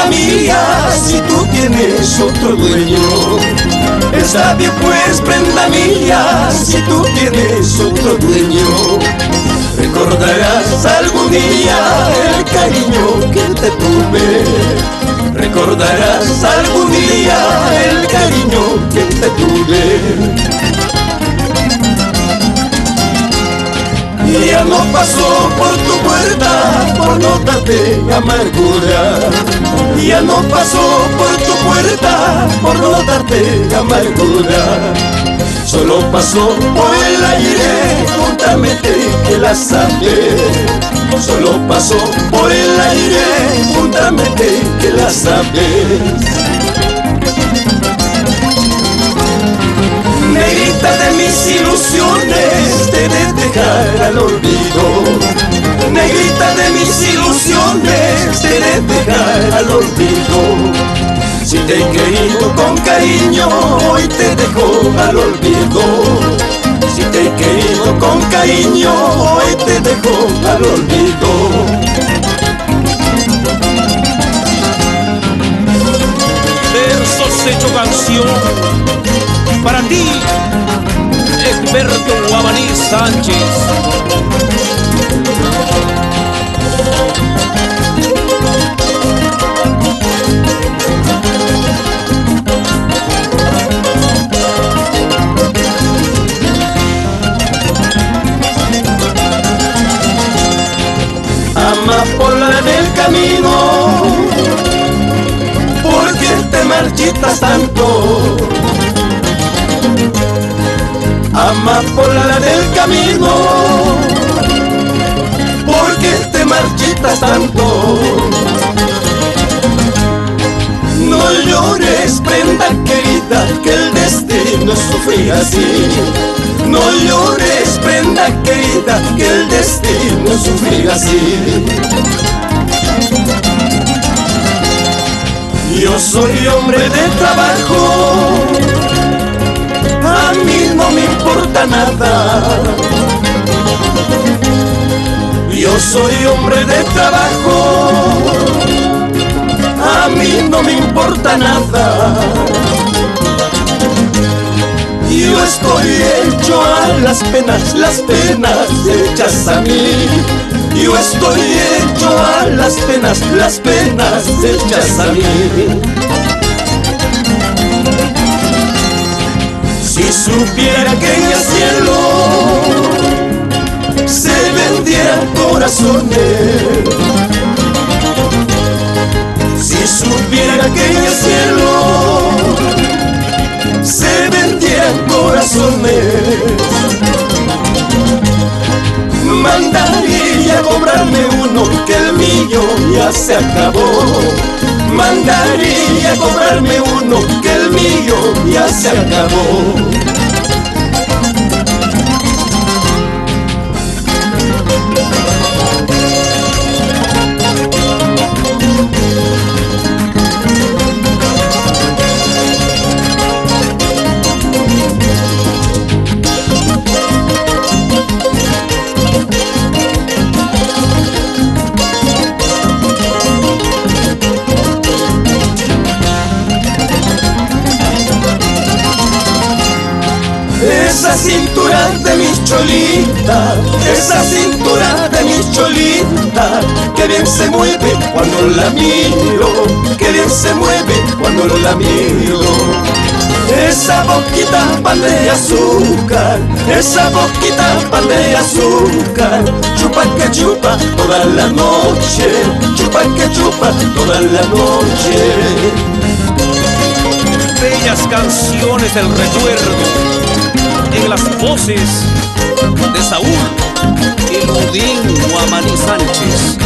prenda mía, si tú tienes otro dueño. Está bien pues, prenda mía, si tú tienes otro dueño. Recordarás algún día el cariño que te tuve. Recordarás algún día el cariño que te tuve. Ya no pasó por tu puerta por no darte amargura. Ya no pasó por tu puerta por no darte amargura. Solo pasó por el aire juntamente que la sabe. Solo pasó por el aire juntamente que la sabes. Negrita de mis ilusiones, te de dejar al olvido. Negrita de mis ilusiones, te de dejar al olvido. Si te he querido con cariño, hoy te dejo al olvido. Si te he querido con cariño, hoy te dejo al olvido. Versos hecho canción para ti, Egberto Guamaní Sánchez. Amapola del camino, ¿por qué te marchitas tanto? Amapola del camino, ¿por qué te marchitas tanto? No llores, prenda querida, que el destino sufría así. No llores, prenda querida, que el destino sufría así. Yo soy hombre de trabajo, a mí no me importa nada. Yo soy hombre de trabajo, a mí no me importa nada. Yo estoy hecho a las penas hechas a mí. Yo estoy hecho a las penas hechas a mí. Si supiera que en el cielo se vendieran corazones, si supiera que en el cielo se vendieran corazones, mandaría a cobrarme uno, que el mío ya se acabó. Mandaría a cobrarme uno, que el mío ya se acabó. Esa cintura de mis cholitas, esa cintura de mis cholitas, que bien se mueve cuando la miro, que bien se mueve cuando la miro. Esa boquita pan de azúcar, esa boquita pan de azúcar, chupa que chupa toda la noche, chupa que chupa toda la noche. Bellas canciones del recuerdo, en las voces de Saúl y Ludín Guamaní Sánchez.